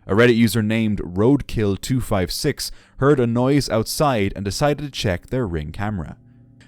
A Reddit user named Roadkill256 heard a noise outside and decided to check their Ring camera.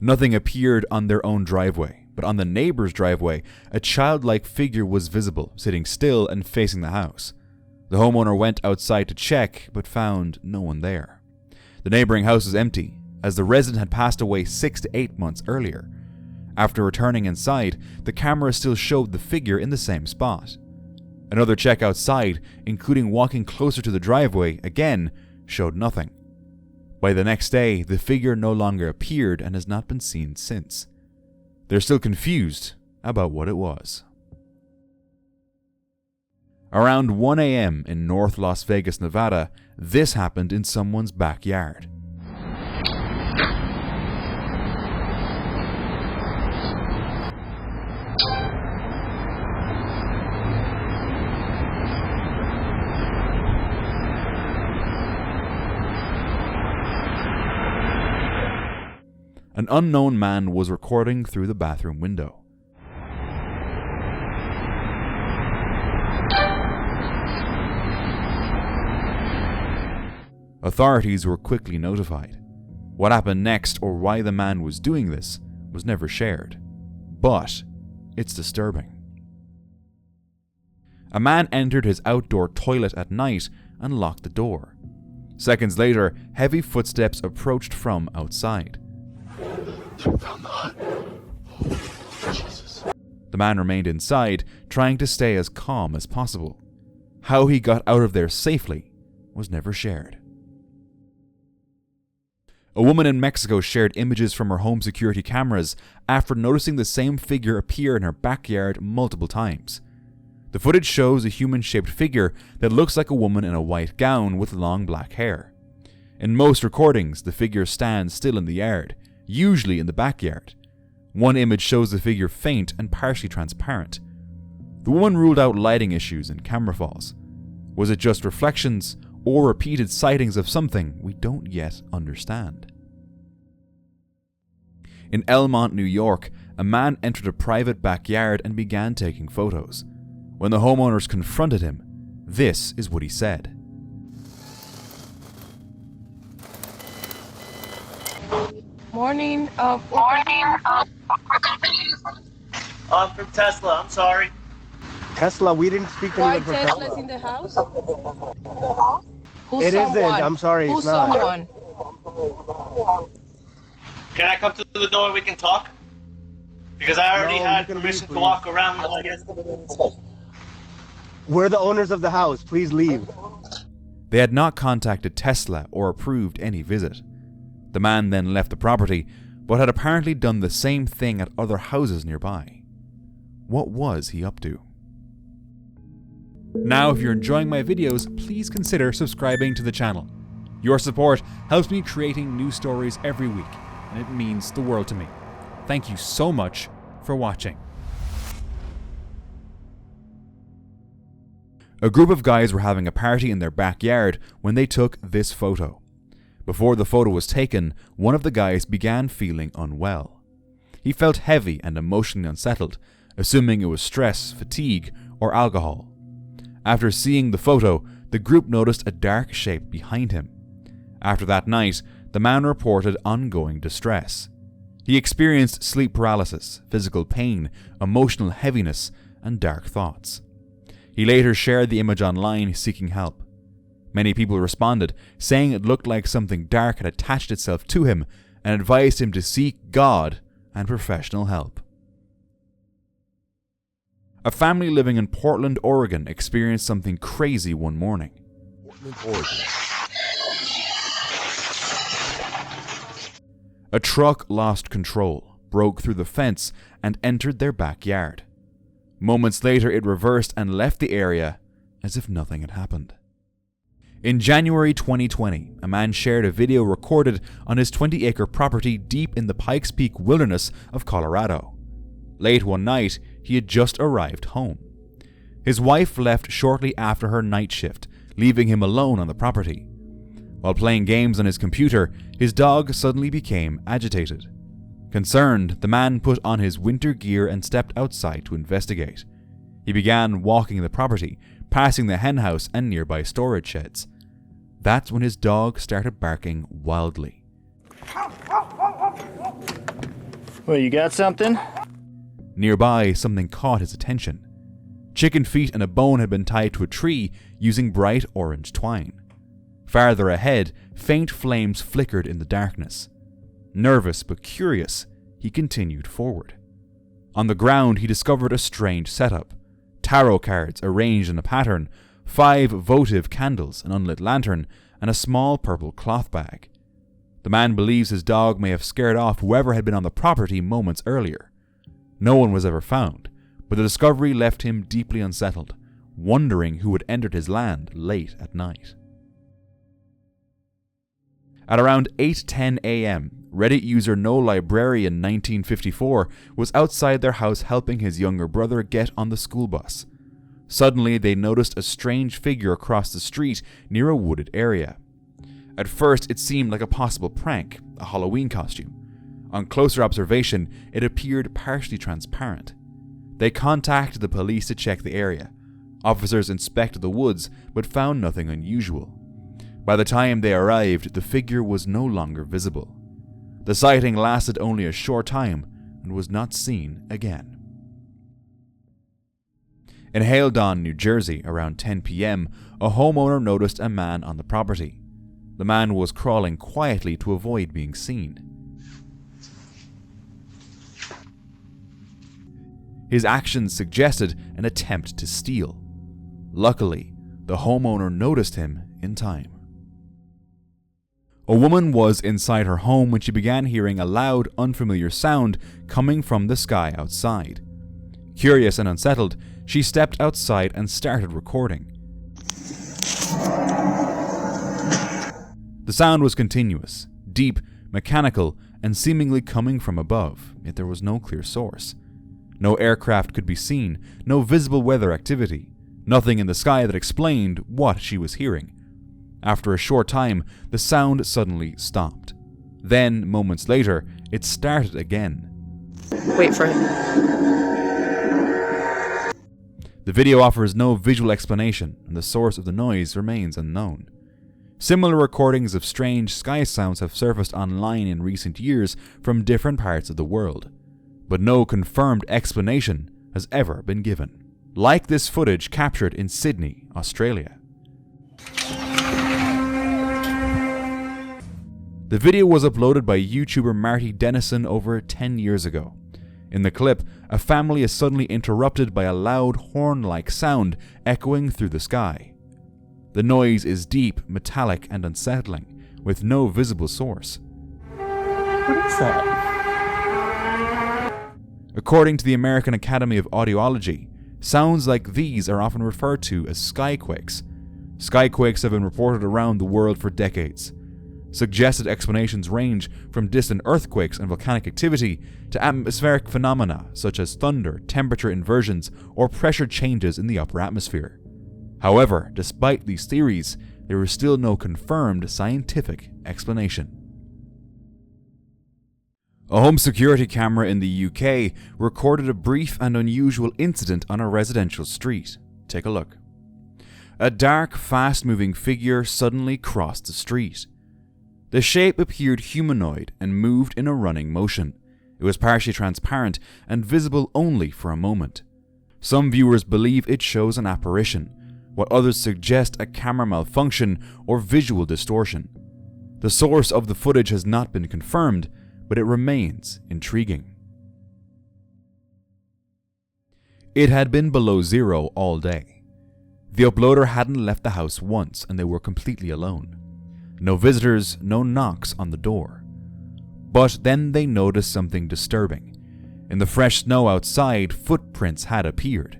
Nothing appeared on their own driveway, but on the neighbor's driveway, a childlike figure was visible, sitting still and facing the house. The homeowner went outside to check, but found no one there. The neighboring house was empty, as the resident had passed away 6 to 8 months earlier. After returning inside, the camera still showed the figure in the same spot. Another check outside, including walking closer to the driveway, again showed nothing. By the next day, the figure no longer appeared and has not been seen since. They're still confused about what it was. Around 1 a.m. in North Las Vegas, Nevada, this happened in someone's backyard. An unknown man was recording through the bathroom window. Authorities were quickly notified. What happened next or why the man was doing this was never shared. But it's disturbing. A man entered his outdoor toilet at night and locked the door. Seconds later, heavy footsteps approached from outside. The man remained inside, trying to stay as calm as possible. How he got out of there safely was never shared. A woman in Mexico shared images from her home security cameras after noticing the same figure appear in her backyard multiple times. The footage shows a human-shaped figure that looks like a woman in a white gown with long black hair. In most recordings, the figure stands still in the yard, usually in the backyard. One image shows the figure faint and partially transparent. The woman ruled out lighting issues and camera falls. Was it just reflections or repeated sightings of something we don't yet understand? In Elmont, New York, a man entered a private backyard and began taking photos. When the homeowners confronted him, this is what he said. Morning. I'm from Tesla. I'm sorry. Tesla, we didn't speak to Why anyone from Tesla's Tesla. in the house? It isn't. I'm sorry, Who's it's not. someone? Can I come to the door and we can talk? Because I already No, had you can permission leave, to walk around. I guess. We're the owners of the house. Please leave. They had not contacted Tesla or approved any visit. The man then left the property, but had apparently done the same thing at other houses nearby. What was he up to? Now, if you're enjoying my videos, please consider subscribing to the channel. Your support helps me creating new stories every week, and it means the world to me. Thank you so much for watching. A group of guys were having a party in their backyard when they took this photo. Before the photo was taken, one of the guys began feeling unwell. He felt heavy and emotionally unsettled, assuming it was stress, fatigue, or alcohol. After seeing the photo, the group noticed a dark shape behind him. After that night, the man reported ongoing distress. He experienced sleep paralysis, physical pain, emotional heaviness, and dark thoughts. He later shared the image online seeking help. Many people responded, saying it looked like something dark had attached itself to him and advised him to seek God and professional help. A family living in Portland, Oregon experienced something crazy one morning. A truck lost control, broke through the fence, and entered their backyard. Moments later, it reversed and left the area as if nothing had happened. In January 2020, a man shared a video recorded on his 20-acre property deep in the Pikes Peak wilderness of Colorado. Late one night, he had just arrived home. His wife left shortly after her night shift, leaving him alone on the property. While playing games on his computer, his dog suddenly became agitated. Concerned, the man put on his winter gear and stepped outside to investigate. He began walking the property, passing the henhouse and nearby storage sheds. That's when his dog started barking wildly. Well, you got something? Nearby, something caught his attention. Chicken feet and a bone had been tied to a tree using bright orange twine. Farther ahead, faint flames flickered in the darkness. Nervous but curious, he continued forward. On the ground, he discovered a strange setup. Tarot cards arranged in a pattern, 5 votive candles, an unlit lantern, and a small purple cloth bag. The man believes his dog may have scared off whoever had been on the property moments earlier. No one was ever found, but the discovery left him deeply unsettled, wondering who had entered his land late at night. At around 8:10 a.m., Reddit user NoLibrarian1954 was outside their house helping his younger brother get on the school bus. Suddenly, they noticed a strange figure across the street near a wooded area. At first, it seemed like a possible prank, a Halloween costume. On closer observation, it appeared partially transparent. They contacted the police to check the area. Officers inspected the woods, but found nothing unusual. By the time they arrived, the figure was no longer visible. The sighting lasted only a short time and was not seen again. In Haledon, New Jersey, around 10 p.m., a homeowner noticed a man on the property. The man was crawling quietly to avoid being seen. His actions suggested an attempt to steal. Luckily, the homeowner noticed him in time. A woman was inside her home when she began hearing a loud, unfamiliar sound coming from the sky outside. Curious and unsettled, she stepped outside and started recording. The sound was continuous, deep, mechanical, and seemingly coming from above, yet there was no clear source. No aircraft could be seen, no visible weather activity, nothing in the sky that explained what she was hearing. After a short time, the sound suddenly stopped. Then, moments later, it started again. Wait for it. The video offers no visual explanation, and the source of the noise remains unknown. Similar recordings of strange sky sounds have surfaced online in recent years from different parts of the world, but no confirmed explanation has ever been given. Like this footage captured in Sydney, Australia. The video was uploaded by YouTuber Marty Dennison over 10 years ago. In the clip, a family is suddenly interrupted by a loud horn-like sound echoing through the sky. The noise is deep, metallic, and unsettling, with no visible source. What is that? According to the American Academy of Audiology, sounds like these are often referred to as skyquakes. Skyquakes have been reported around the world for decades. Suggested explanations range from distant earthquakes and volcanic activity to atmospheric phenomena such as thunder, temperature inversions, or pressure changes in the upper atmosphere. However, despite these theories, there is still no confirmed scientific explanation. A home security camera in the UK recorded a brief and unusual incident on a residential street. Take a look. A dark, fast-moving figure suddenly crossed the street. The shape appeared humanoid and moved in a running motion. It was partially transparent and visible only for a moment. Some viewers believe it shows an apparition, while others suggest a camera malfunction or visual distortion. The source of the footage has not been confirmed, but it remains intriguing. It had been below zero all day. The uploader hadn't left the house once, and they were completely alone. No visitors, no knocks on the door. But then they noticed something disturbing. In the fresh snow outside, footprints had appeared.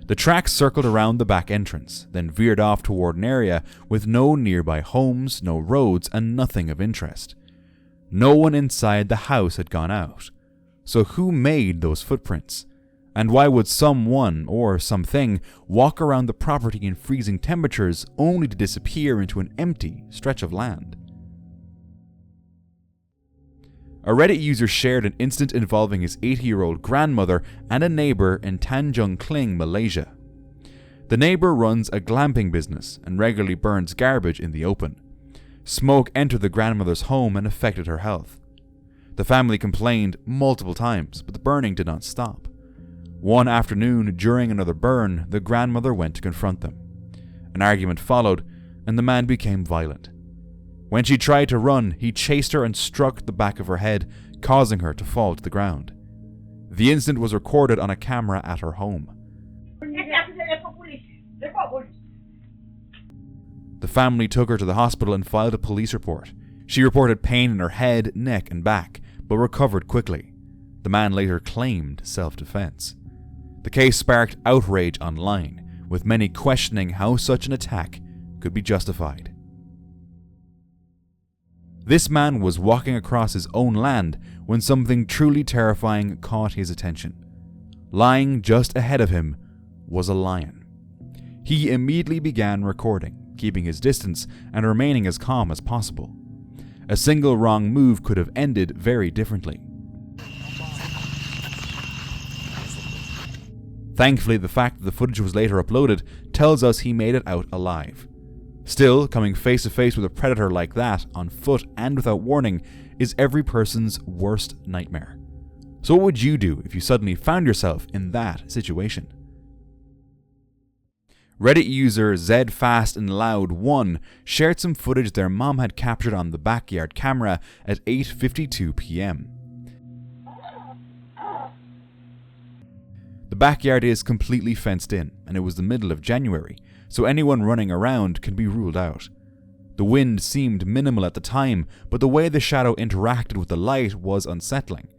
The tracks circled around the back entrance, then veered off toward an area with no nearby homes, no roads, and nothing of interest. No one inside the house had gone out. So who made those footprints? And why would someone or something walk around the property in freezing temperatures only to disappear into an empty stretch of land? A Reddit user shared an incident involving his 80-year-old grandmother and a neighbor in Tanjung Kling, Malaysia. The neighbor runs a glamping business and regularly burns garbage in the open. Smoke entered the grandmother's home and affected her health. The family complained multiple times, but the burning did not stop. One afternoon, during another burn, the grandmother went to confront them. An argument followed, and the man became violent. When she tried to run, he chased her and struck the back of her head, causing her to fall to the ground. The incident was recorded on a camera at her home. The family took her to the hospital and filed a police report. She reported pain in her head, neck, and back, but recovered quickly. The man later claimed self-defense. The case sparked outrage online, with many questioning how such an attack could be justified. This man was walking across his own land when something truly terrifying caught his attention. Lying just ahead of him was a lion. He immediately began recording, keeping his distance and remaining as calm as possible. A single wrong move could have ended very differently. Thankfully, the fact that the footage was later uploaded tells us he made it out alive. Still, coming face to face with a predator like that, on foot and without warning, is every person's worst nightmare. So what would you do if you suddenly found yourself in that situation? Reddit user ZFastAndLoud1 shared some footage their mom had captured on the backyard camera at 8:52 p.m. The backyard is completely fenced in, and it was the middle of January, so anyone running around can be ruled out. The wind seemed minimal at the time, but the way the shadow interacted with the light was unsettling.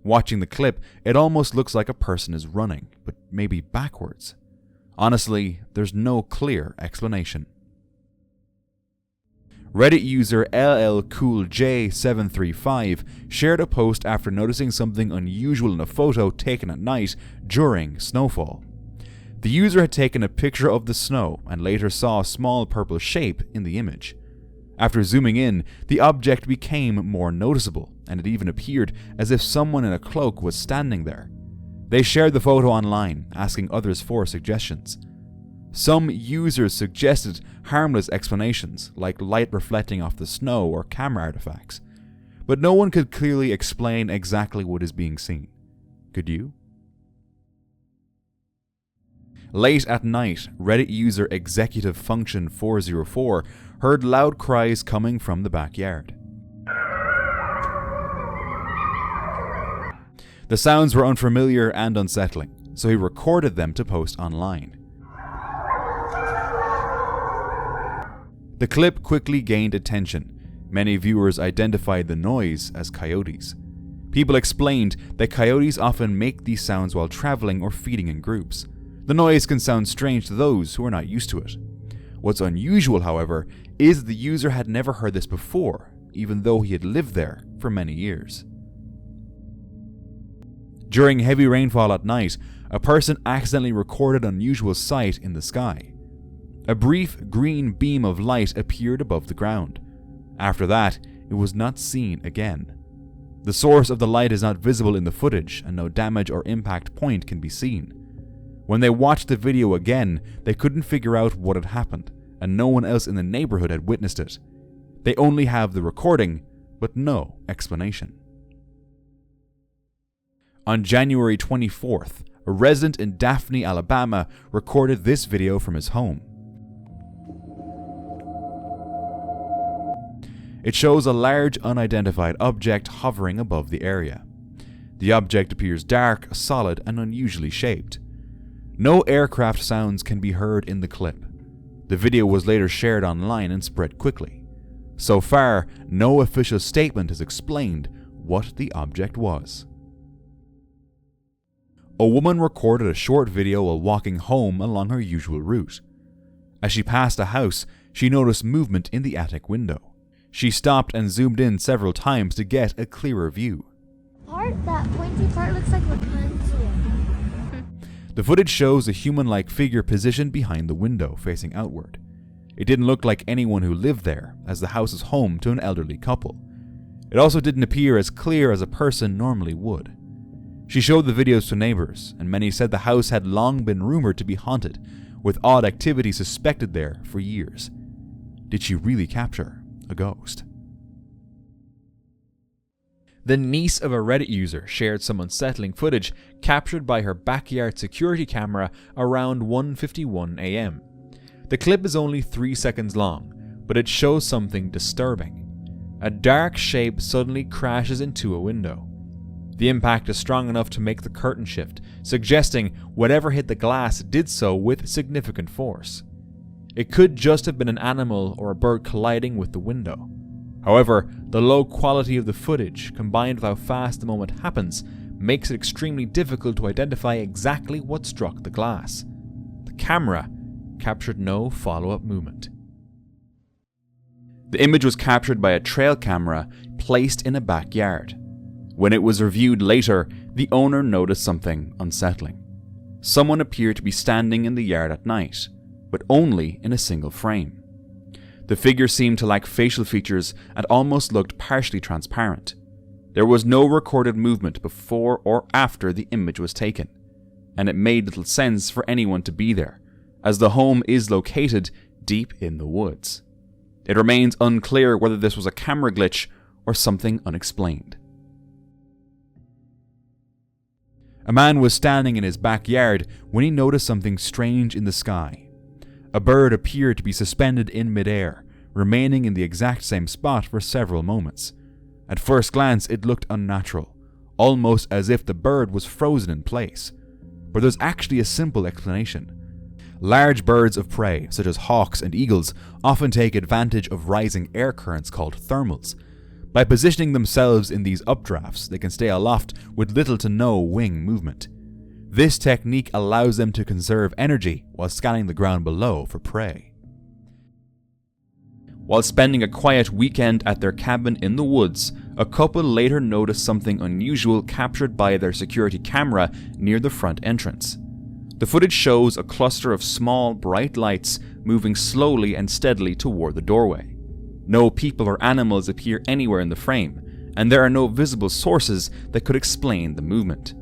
Watching the clip, it almost looks like a person is running, but maybe backwards. Honestly, there's no clear explanation. Reddit user LLCoolJ735 shared a post after noticing something unusual in a photo taken at night during snowfall. The user had taken a picture of the snow and later saw a small purple shape in the image. After zooming in, the object became more noticeable, and it even appeared as if someone in a cloak was standing there. They shared the photo online, asking others for suggestions. Some users suggested harmless explanations, like light reflecting off the snow or camera artifacts, but no one could clearly explain exactly what is being seen. Could you? Late at night, Reddit user Executive Function 404 heard loud cries coming from the backyard. The sounds were unfamiliar and unsettling, so he recorded them to post online. The clip quickly gained attention. Many viewers identified the noise as coyotes. People explained that coyotes often make these sounds while traveling or feeding in groups. The noise can sound strange to those who are not used to it. What's unusual, however, is the user had never heard this before, even though he had lived there for many years. During heavy rainfall at night, a person accidentally recorded an unusual sight in the sky. A brief green beam of light appeared above the ground. After that, it was not seen again. The source of the light is not visible in the footage, and no damage or impact point can be seen. When they watched the video again, they couldn't figure out what had happened, and no one else in the neighborhood had witnessed it. They only have the recording, but no explanation. On January 24th, a resident in Daphne, Alabama, recorded this video from his home. It shows a large unidentified object hovering above the area. The object appears dark, solid, and unusually shaped. No aircraft sounds can be heard in the clip. The video was later shared online and spread quickly. So far, no official statement has explained what the object was. A woman recorded a short video while walking home along her usual route. As she passed a house, she noticed movement in the attic window. She stopped and zoomed in several times to get a clearer view. That pointy part looks like Rapunzel. The footage shows a human-like figure positioned behind the window, facing outward. It didn't look like anyone who lived there, as the house is home to an elderly couple. It also didn't appear as clear as a person normally would. She showed the videos to neighbors, and many said the house had long been rumored to be haunted, with odd activity suspected there for years. Did she really capture a ghost? The niece of a Reddit user shared some unsettling footage captured by her backyard security camera around 1:51 a.m. The clip is only 3 seconds long, but it shows something disturbing. A dark shape suddenly crashes into a window. The impact is strong enough to make the curtain shift, suggesting whatever hit the glass did so with significant force. It could just have been an animal or a bird colliding with the window. However, the low quality of the footage, combined with how fast the moment happens, makes it extremely difficult to identify exactly what struck the glass. The camera captured no follow-up movement. The image was captured by a trail camera placed in a backyard. When it was reviewed later, the owner noticed something unsettling. Someone appeared to be standing in the yard at night, but only in a single frame. The figure seemed to lack facial features and almost looked partially transparent. There was no recorded movement before or after the image was taken, and it made little sense for anyone to be there, as the home is located deep in the woods. It remains unclear whether this was a camera glitch or something unexplained. A man was standing in his backyard when he noticed something strange in the sky. A bird appeared to be suspended in midair, remaining in the exact same spot for several moments. At first glance, it looked unnatural, almost as if the bird was frozen in place. But there's actually a simple explanation. Large birds of prey, such as hawks and eagles, often take advantage of rising air currents called thermals. By positioning themselves in these updrafts, they can stay aloft with little to no wing movement. This technique allows them to conserve energy while scanning the ground below for prey. While spending a quiet weekend at their cabin in the woods, a couple later noticed something unusual captured by their security camera near the front entrance. The footage shows a cluster of small, bright lights moving slowly and steadily toward the doorway. No people or animals appear anywhere in the frame, and there are no visible sources that could explain the movement.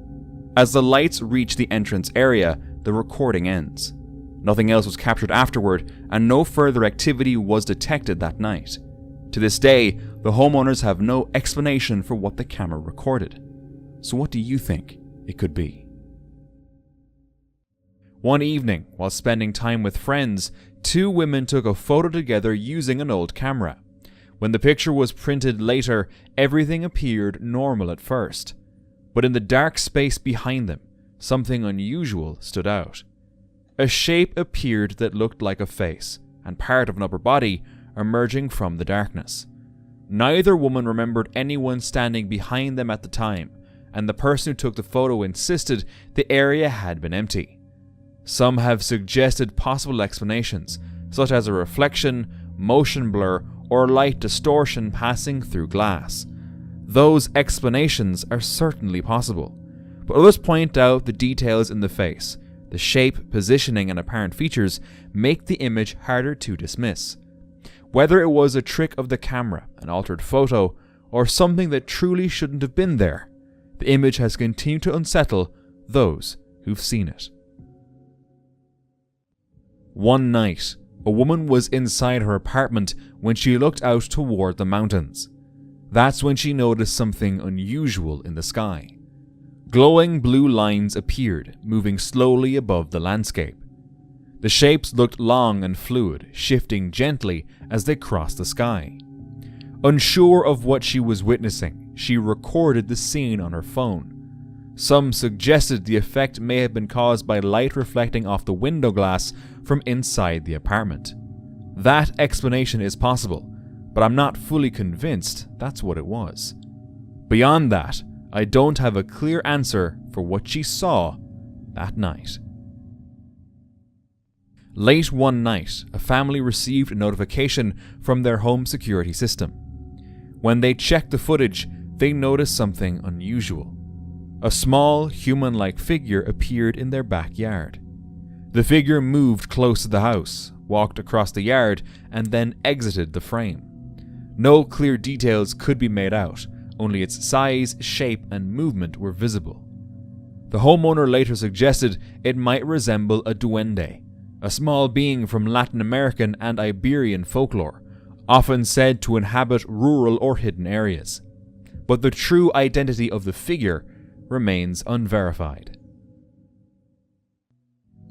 As the lights reach the entrance area, the recording ends. Nothing else was captured afterward, and no further activity was detected that night. To this day, the homeowners have no explanation for what the camera recorded. So what do you think it could be? One evening, while spending time with friends, two women took a photo together using an old camera. When the picture was printed later, everything appeared normal at first. But in the dark space behind them, something unusual stood out. A shape appeared that looked like a face, and part of an upper body emerging from the darkness. Neither woman remembered anyone standing behind them at the time, and the person who took the photo insisted the area had been empty. Some have suggested possible explanations, such as a reflection, motion blur, or light distortion passing through glass. Those explanations are certainly possible, but others point out the details in the face. The shape, positioning, and apparent features make the image harder to dismiss. Whether it was a trick of the camera, an altered photo, or something that truly shouldn't have been there, the image has continued to unsettle those who've seen it. One night, a woman was inside her apartment when she looked out toward the mountains. That's when she noticed something unusual in the sky. Glowing blue lines appeared, moving slowly above the landscape. The shapes looked long and fluid, shifting gently as they crossed the sky. Unsure of what she was witnessing, she recorded the scene on her phone. Some suggested the effect may have been caused by light reflecting off the window glass from inside the apartment. That explanation is possible, but I'm not fully convinced that's what it was. Beyond that, I don't have a clear answer for what she saw that night. Late one night, a family received a notification from their home security system. When they checked the footage, they noticed something unusual. A small, human-like figure appeared in their backyard. The figure moved close to the house, walked across the yard, and then exited the frame. No clear details could be made out, only its size, shape, and movement were visible. The homeowner later suggested it might resemble a duende, a small being from Latin American and Iberian folklore, often said to inhabit rural or hidden areas. But the true identity of the figure remains unverified.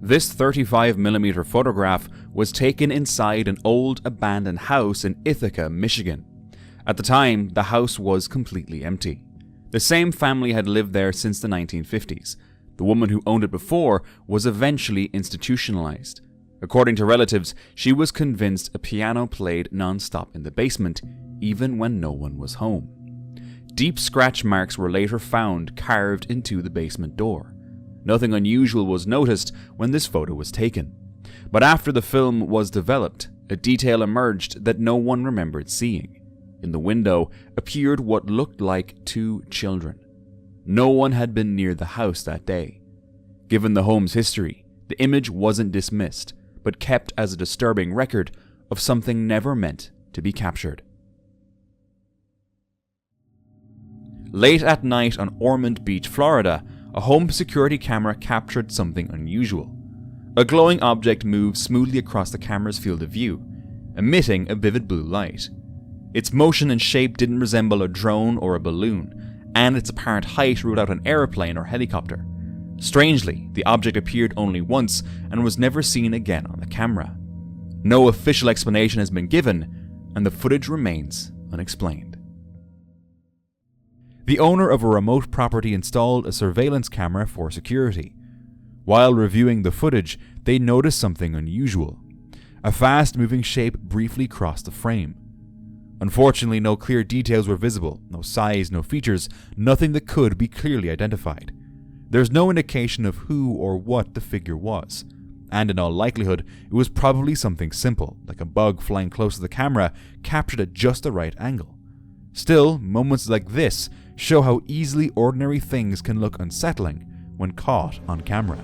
This 35mm photograph was taken inside an old abandoned house in Ithaca, Michigan. At the time, the house was completely empty. The same family had lived there since the 1950s. The woman who owned it before was eventually institutionalized. According to relatives, she was convinced a piano played non-stop in the basement, even when no one was home. Deep scratch marks were later found carved into the basement door. Nothing unusual was noticed when this photo was taken. But after the film was developed, a detail emerged that no one remembered seeing. In the window appeared what looked like 2 children. No one had been near the house that day. Given the home's history, the image wasn't dismissed, but kept as a disturbing record of something never meant to be captured. Late at night on Ormond Beach, Florida, a home security camera captured something unusual. A glowing object moved smoothly across the camera's field of view, emitting a vivid blue light. Its motion and shape didn't resemble a drone or a balloon, and its apparent height ruled out an aeroplane or helicopter. Strangely, the object appeared only once and was never seen again on the camera. No official explanation has been given, and the footage remains unexplained. The owner of a remote property installed a surveillance camera for security. While reviewing the footage, they noticed something unusual. A fast-moving shape briefly crossed the frame. Unfortunately, no clear details were visible, no size, no features, nothing that could be clearly identified. There's no indication of who or what the figure was, and in all likelihood, it was probably something simple, like a bug flying close to the camera, captured at just the right angle. Still, moments like this show how easily ordinary things can look unsettling when caught on camera.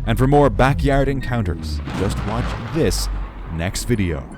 And for more backyard encounters, just watch this next video.